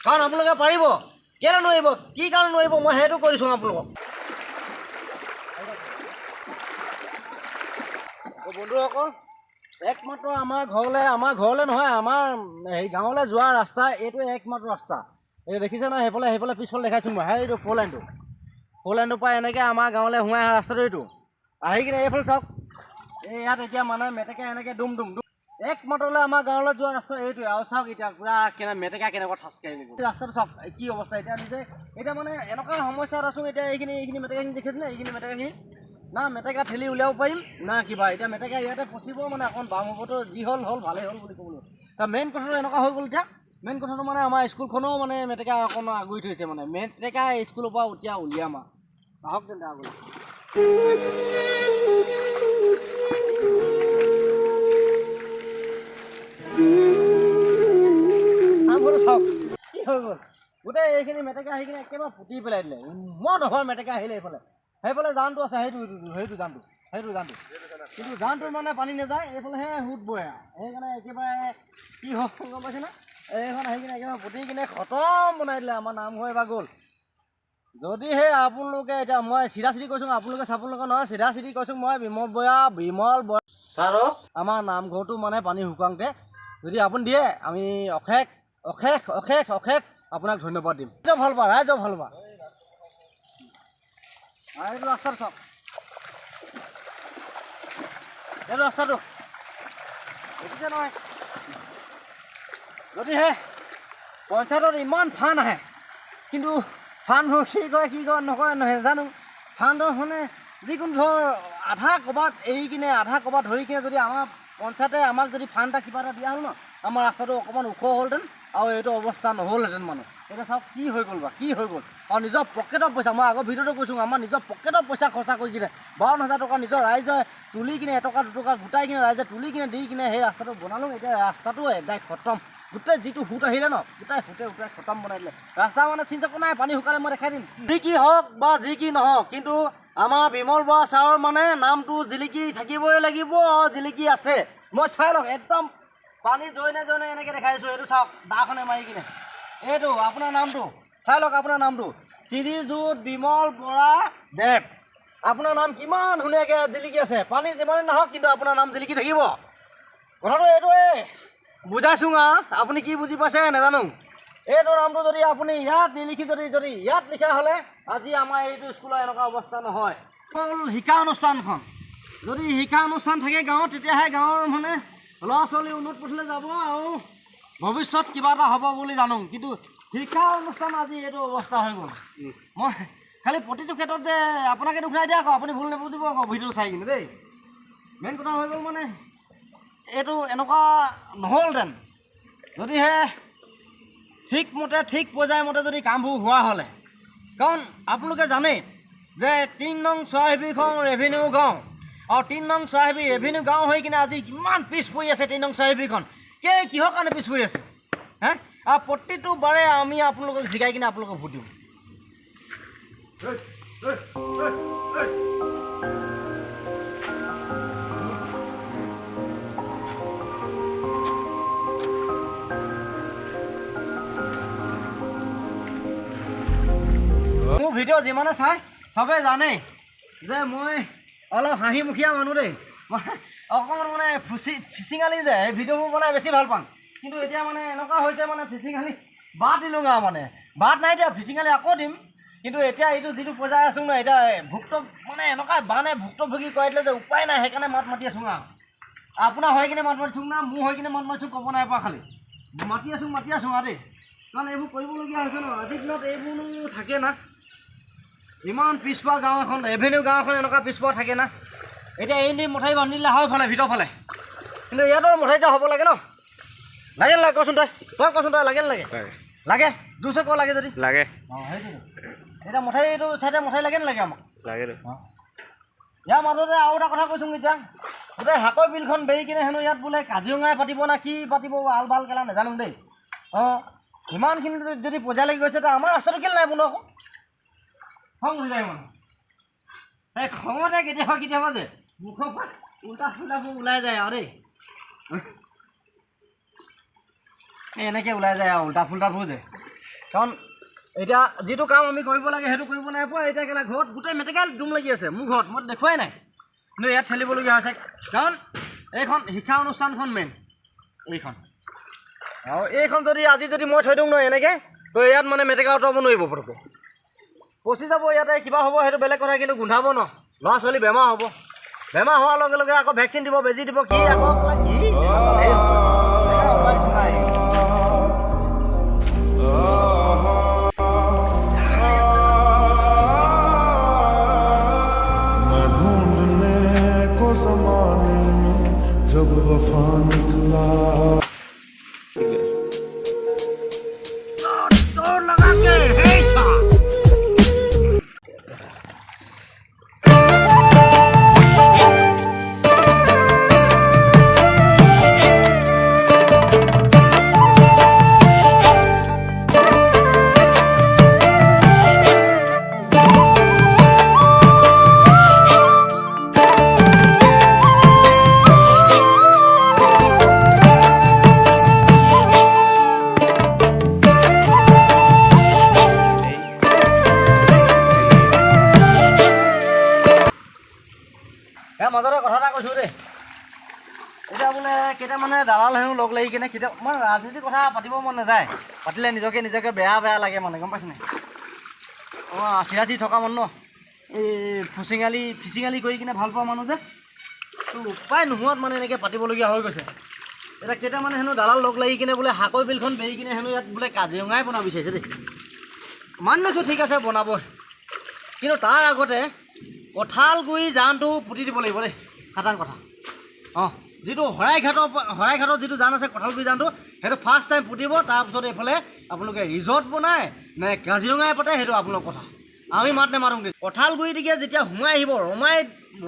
কাৰণ আপোনালোকে পাৰিব কেলৈ নোৱাৰিব কি কাৰণে নোৱাৰিব মই সেইটো কৰিছোঁ আপোনালোকক বন্ধুসকল একমাত্ৰ আমাৰ ঘৰলৈ নহয় আমাৰ হেৰি গাঁৱলৈ যোৱা ৰাস্তা এইটো একমাত্ৰ ৰাস্তা এই দেখিছে নহয় সেইফালে পিছফালে দেখাইছোঁ মই সেইটো ফ'ৰ লাইনটোৰ পৰা এনেকৈ আমাৰ গাঁৱলৈ সোমাই অহা ৰাস্তাটো এইটো আহি কিনে এইফালে চাওক এই ইয়াত এতিয়া মানে মেটেকা এনেকৈ ডুম একমাত্ৰলৈ আমাৰ গাঁৱলৈ যোৱা ৰাস্তা এইটোৱে আৰু চাওক এতিয়া পূৰা মেটেকা কেনেকুৱা ঠাচকাই নিব ৰাস্তাটো চাওক কি অৱস্থা এতিয়া এতিয়া মানে এনেকুৱা সমস্যাত আছোঁ এতিয়া এইখিনি মেটেকাখিনি দেখিছেনে এইখিনি মেটেকাখিনি না মেটেকা ঠেলি উলিয়াব পাৰিম না কিবা এতিয়া মেটেকা ইয়াতে ফচিব মানে অকণ বাম হ'বতো যি হ'ল ভালেই হ'ল বুলি ক'বলৈ তাৰ মেইন কথাটো এনেকুৱা হৈ গ'ল এতিয়া মেইন কথাটো মানে আমাৰ স্কুলখনো মানে মেটেকা অকণ আগুৰি থৈছে মানে মেটেকা স্কুলৰ পৰা এতিয়া উলিয়াম আৰু আহক তেন্তে আগলৈ চাওক কি হৈ গ'ল গোটেই এইখিনি মেটেকা আহি কিনে একেবাৰে পুতি পেলাই দিলে মই নহয় মেটেকা আহিলে সেইফালে জানটো আছে সেইটো জানটো কিন্তু জানটো মানে পানী নাযায় এইফালেহে সোঁত বয় আৰু সেইকাৰণে একেবাৰে কি হ'ল গম পাইছেনে এইখন আহি কিনে একেবাৰে পুতি কিনে খতম বনাই দিলে আমাৰ নামঘৰ এবাৰ গ'ল যদিহে আপোনালোকে এতিয়া মই চিধা কৈছোঁ আপোনালোকে চাব লগা নহয় চিধা কৈছোঁ মই বিমল বৰা ছাৰক আমাৰ নামঘৰটো মানে পানী শুকাওঁতে যদি আপুনি দিয়ে আমি অশেষ আপোনাক ধন্যবাদ দিম ৰাইজক ভাল পা এইটো ৰাস্তাটো চাওক এইটো ৰাস্তাটো দেখিছে নহয় যদিহে পঞ্চায়তত ইমান ফাণ্ড আহে কিন্তু ফাণ্ডবোৰ কি কৰে নকৰে নহয় জানো ফাণ্ডৰ মানে যিকোনো ধৰ আধা ক'ৰবাত এৰি কিনে আধা ক'ৰবাত ধৰি কিনে যদি আমাৰ পঞ্চায়তে আমাক যদি ফাণ্ড এটা কিবা এটা দিয়া হ'ল ন আমাৰ ৰাস্তাটো অকণমান ওখ হ'লহেঁতেন আৰু এইটো অৱস্থা নহ'লহেঁতেন মানুহ এতিয়া চাওক কি হৈ গ'ল আৰু নিজৰ পকেটৰ পইচা মই আগৰ ভিডিঅ'টো কৈছোঁ আমাৰ নিজৰ পকেটৰ পইচা খৰচা কৰি কিনে 52,000 টকা নিজৰ ৰাইজে তুলি কিনে এটকা দুটকা গোটাই কিনে ৰাইজে তুলি কিনে দি কিনে সেই ৰাস্তাটো বনালোঁ এতিয়া ৰাস্তাটো একদাই খতম গোটেই যিটো সোঁত আহিলে ন গোটেই সোঁতে খতম বনাই দিলে ৰাস্তা মানে চিন্তা নাই পানী শুকালে মই দেখাই দিম যি কি হওক বা যি কি নহওক কিন্তু আমাৰ বিমল বৰা ছাৰৰ মানে নামটো জিলিকি থাকিবই লাগিব আৰু জিলিকি আছে মই চাই লওক একদম পানী জয়নে এনেকৈ দেখাইছোঁ এইটো চাওক দাখনে মাৰি কিনে এইটো আপোনাৰ নামটো চাই লওক আপোনাৰ নামটো শ্ৰীযুত বিমল বৰা দেৱ আপোনাৰ নাম কিমান ধুনীয়াকৈ জিলিকি আছে পানী যিমানেই নহওক কিন্তু আপোনাৰ নাম জিলিকি থাকিব কথাটো এইটোৱে বুজাইছোঁ আপুনি কি বুজি পাইছে নাজানো এইটো নামটো যদি আপুনি ইয়াত নিলিখি যদি ইয়াত লিখা হ'লে আজি আমাৰ এইটো স্কুলৰ এনেকুৱা অৱস্থা নহয় অকল শিক্ষা অনুষ্ঠানখন যদি শিক্ষা অনুষ্ঠান থাকে গাঁৱত তেতিয়াহে গাঁৱৰ মানে ল'ৰা ছোৱালী উন্নত পথলৈ যাব আৰু ভৱিষ্যত কিবা এটা হ'ব বুলি জানো কিন্তু শিক্ষা অনুষ্ঠান আজি এইটো অৱস্থা হৈ গ'ল মই খালি প্ৰতিটো ক্ষেত্ৰত যে আপোনাকে দুখাই দিয়া আকৌ আপুনি ভুল নেবুজিব আকৌ ভিডিঅ'টো চাই কিনে দেই মেইন কথা হৈ গ'ল মানে এইটো এনেকুৱা নহ'লহেঁতেন যদিহে ঠিক পৰ্যায়মতে যদি কামবোৰ হোৱা হ'লে কাৰণ আপোনালোকে জানে যে 3 নং চৰাইবিখন ৰেভিনিউ গাঁও আৰু 3 নং চৰাইবি ৰেভিনিউ গাঁও হৈ কিনে আজি কিমান পিছ পৰি আছে 3 নং চৰাইবিখন কিহৰ কাৰণে পিছ পৰি আছে আৰু প্ৰতিটো বাৰে আমি আপোনালোকক জিকাই কিনে আপোনালোকক ভোট দিওঁ মোৰ ভিডিঅ' যিমানে চাই চবেই জানে যে মই অলপ হাঁহিমুখীয়া মানুহ দেই অকণমান মানে ফিচিঙালি যে এই ভিডিঅ'বোৰ বনাই বেছি ভাল পাওঁ কিন্তু এতিয়া মানে এনেকুৱা হৈছে মানে ফিচিঙালি বাদ দিলোঁ মানে বাদ নাই দিয়া ফিচিঙালি আকৌ দিম কিন্তু এতিয়া এইটো যিটো পৰ্যায় আছোঁ ন এতিয়া মানে এনেকুৱা বানে ভুক্তভোগী কৰাই দিলে যে উপায় নাই সেইকাৰণে মাত মাতি আছোঁ আপোনাৰ হৈ কিনে মাত মাতিছোঁ মোৰ হৈ কিনে মাত মাতিছোঁ ক'ব নাই পৰা খালি মাতি আছোঁ দেই কাৰণ এইবোৰ কৰিবলগীয়া হৈছে ন আজিৰ দিনত এইবোৰনো থাকে না ইমান পিছপৰা গাঁও এখন ৰেভিনিউ গাঁও এখন এনেকুৱা পিছপৰা থাকে না এতিয়া এই মঠাই বান্ধি দিলে হয় ফালে ভিতৰ ফালে কিন্তু ইয়াতো মঠাইটো হ'ব লাগে ন লাগে নালাগে কচোন তই লাগে নালাগে লাগে জোৰছে ক লাগে যদি লাগে অঁ সেইটোতো এতিয়া মঠাইটো চাইডে মঠাই লাগে নালাগে আমাক লাগে অঁ ইয়াৰ মাজতে আৰু এটা কথা কৈছোঁ এতিয়া গোটেই হাকৈ বিলখন বেৰি কিনে হেনো ইয়াত বোলে কাজিৰঙাই পাতিব না কি পাতিব আল বাল কেলা নাজানো দেই অঁ ইমানখিনি যদি পইচা লাগি গৈছে আমাৰ ৰাস্তাটো কেলৈ নাই বনোৱা আকৌ খং হৈ যায় মানে এই খঙতে কেতিয়াবা যে মুখৰ পৰা উল্টা ফুল্টাবোৰ ওলাই যায় আৰু দেই এনেকৈ ওলাই যায় আৰু উল্টা ফুল্টাবোৰ যে কাৰণ এতিয়া যিটো কাম আমি কৰিব লাগে সেইটো কৰিব নাই পোৱা। এতিয়া কেলা ঘৰত গোটেই মেটেকাল ডুম লাগি আছে মোৰ ঘৰত, মই দেখুৱাই নাই, কিন্তু ইয়াত ঠেলিবলগীয়া হৈছে কাৰণ এইখন শিক্ষা অনুষ্ঠানখন মেইন এইখন। আৰু এইখন যদি আজি যদি মই থৈ দিওঁ নহয় এনেকৈ, তো ইয়াত মানে মেটেকা আঁতৰাব নোৱাৰিব পটককৈ, পচি যাব ইয়াতে কিবা হ'ব সেইটো বেলেগ কথা, কিন্তু গোন্ধাব ন, ল'ৰা ছোৱালী বেমাৰ হ'ব, বেমাৰ হোৱাৰ লগে লগে আকৌ ভেকচিন দিব, বেজি দিব, কি আকৌ কি जब वफा निकला जोर लगा के हे था মাজতে কথা এটা কৈছোঁ দেই। এতিয়া বোলে কেইটামানে দালাল হেনো লগ লাগি কিনে মানে ৰাজনীতিৰ কথা পাতিব মন নাযায়, পাতিলে নিজকে বেয়া লাগে মানে, গম পাইছেনে? অঁ চিৰাচি থকা মানুহ ন, এই ফিচিঙালি কৰি কিনে ভাল পোৱা মানুহ যে, তো উপায় নোহোৱাত মানে এনেকৈ পাতিবলগীয়া হৈ গৈছে। এতিয়া কেইটামানে হেনো দালাল লগ লাগি কিনে বোলে হাকৈ বিলখন বেৰি কিনে হেনো ইয়াত বোলে কাজিৰঙাই বনাব বিচাৰিছে দেই। মানিছোঁ ঠিক আছে বনাবই, কিন্তু তাৰ আগতে কঁঠালগুৰি জানটো পুতি দিব লাগিব দেই, খাটাং কথা। অঁ যিটো শৰাইঘাটৰ যিটো জান আছে কঁঠালগুৰি জানটো, সেইটো ফাৰ্ষ্ট টাইম পুতিব, তাৰপিছত এইফালে আপোনালোকে ৰিজৰ্ট বনায় নে কাজিৰঙাই পাতে সেইটো আপোনালোকৰ কথা, আমি মাত নেমাৰোঁগৈ। কঁঠালগুৰিদিকে যেতিয়া সোমাই আহিব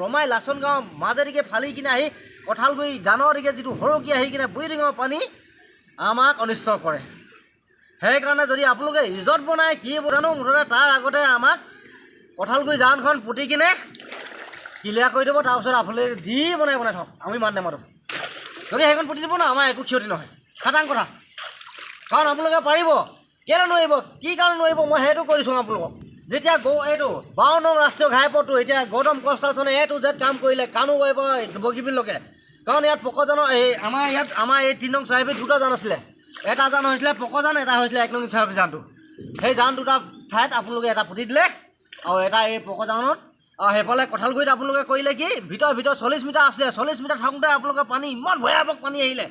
ৰমাই লাচন গাঁৱৰ মাজেদিকে ফালি কিনে আহি কঁঠালগুৰি জানৰ দিকে যিটো সৰকি আহি কিনে বুঢ়ীডিঙৰ পানী আমাক অনিষ্ট কৰে। সেইকাৰণে যদি আপোনালোকে ৰিজৰ্ট বনায় কি জানো, মুঠতে তাৰ আগতে আমাক কঁঠালগুৰি জানখন পুতি কিনে ক্লিয়াৰ কৰি দিব, তাৰপিছত আপোনালোকে যি বনাই থওক, আমি মাত নেমাৰোঁ। যদি সেইখন পুতি দিব ন আমাৰ একো ক্ষতি নহয়, খাটাং কথা। কাৰণ আপোনালোকে পাৰিব, কেলৈ নোৱাৰিব, কি কাৰণে নোৱাৰিব মই সেইটো কৰিছোঁ আপোনালোকক। যেতিয়া এইটো 52 নং ৰাষ্ট্ৰীয় ঘাইপথটো এতিয়া গৌতম কনষ্ট্ৰাকশ্যনে A to Z কাম কৰিলে কানুবাই পৰা বগীবিললৈকে, কাৰণ ইয়াত পকজানৰ আমাৰ এই 3 নং চাৰিআলিত দুটা জান আছিলে, এটা জান হৈছিলে পকজান, এটা হৈছিলে 1 নং চাৰিআলি জানটো। সেই জান দুটা ঠাইত আপোনালোকে এটা পুতি দিলে, আৰু এটা এই পকজানত, আৰু সেইফালে কঁঠালগুৰিত আপোনালোকে কৰিলে কি ভিতৰ 40 মিটাৰ আছিলে, 40 মিটাৰ থাকোঁতে আপোনালোকে পানী ইমান ভয়াৱহ পানী আহিলে।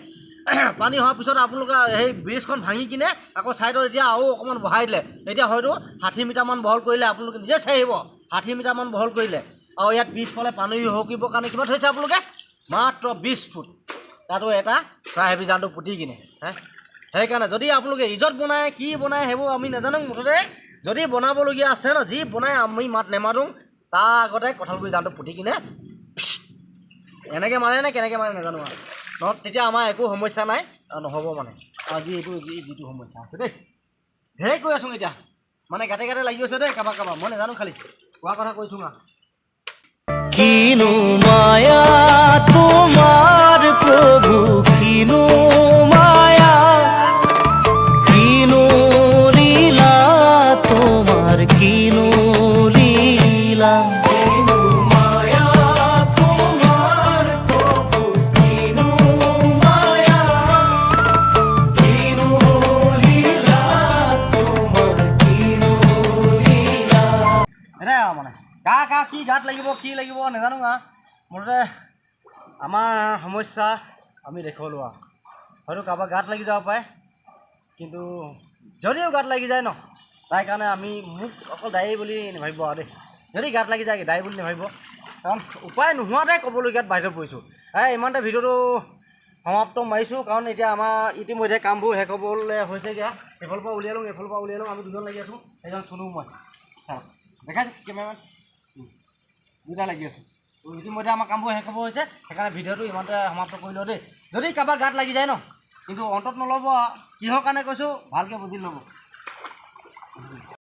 পানী হোৱাৰ পিছত আপোনালোকে সেই ব্ৰিজখন ভাঙি কিনে আকৌ ছাইডত এতিয়া আৰু অকণমান বঢ়াই দিলে, এতিয়া হয়তো 60 মিটাৰমান বহল কৰিলে, আপোনালোকে নিজে চাই আহিব 60 মিটাৰমান বহল কৰিলে। আৰু ইয়াত পিছফালে পানী সকিবৰ কাৰণে কিবা থৈছে আপোনালোকে মাত্ৰ 20 ফুট, তাতো এটা চাৰিআলি জানটো পুতি কিনে। সেইকাৰণে যদি আপোনালোকে ৰিজৰ্ট বনায় কি বনায় সেইবোৰ আমি নাজানো, মুঠতে যদি বনাবলগীয়া আছে ন, যি বনায় আমি মাত নেমাৰোঁ, তাৰ আগতে কঁঠালগুৰি জানটো পুতি কিনে এনেকৈ মাৰে নে কেনেকৈ মাৰে নাজানো আৰু, নহয় তেতিয়া আমাৰ একো সমস্যা নাই আৰু নহ'ব মানে। আজি যিটো সমস্যা আছে দেই, ঢেৰ কৈ আছোঁ এতিয়া, মানে গাতে লাগি আছে দেই কাৰোবাক মই নাজানো, খালি কোৱা কথা কৈছোঁ না। কিনো মায়া তোমাৰ প্ৰভু, কিনো মায়া, কিনো লীলা তোমাৰ, কিনো লীলা, কিনো মায়া তোমাৰ প্ৰভু, কিনো মায়া, কিনো লীলা তোমাৰ, কিনো লীলা। এনে আৰু মানে কা কি গাত লাগিব কি লাগিব নাজানো আৰু, মুঠতে আমাৰ সমস্যা আমি দেখুৱালোঁ আৰু, হয়তো কাৰোবাৰ গাত লাগি যাব পাৰে, কিন্তু যদিও গাত লাগি যায় ন, তাই কাৰণে মোক অকল দায়ী বুলি নাভাবিব আৰু দেই, যদি গাত লাগি যায় দায়ী বুলি নাভাবিব, কাৰণ উপায় নোহোৱাতে ক'বলগীয়াত বাধ্য পৰিছোঁ। ইমানতে ভিডিঅ'টো সমাপ্ত মাৰিছোঁ, কাৰণ এতিয়া আমাৰ ইতিমধ্যে কামবোৰ শেষ হ'বলৈ হৈছেগৈ। এইফালৰ পৰা উলিয়াই লওঁ, আমি দুজন লাগি আছোঁ, এজন চুনো মই চাওক দেখাইছোঁ কেমেৰামেন, দুটা লাগি আছোঁ। তো ইতিমধ্যে আমাৰ কামবোৰ শেষ হ'ব হৈছে, সেইকাৰণে ভিডিঅ'টো ইমানতে সমাপ্ত কৰি লওঁ দেই। যদি কাৰোবাৰ গাত লাগি যায় ন, কিন্তু অন্তত নল'ব, কিহৰ কাৰণে কৈছোঁ ভালকৈ বুজি ল'ব।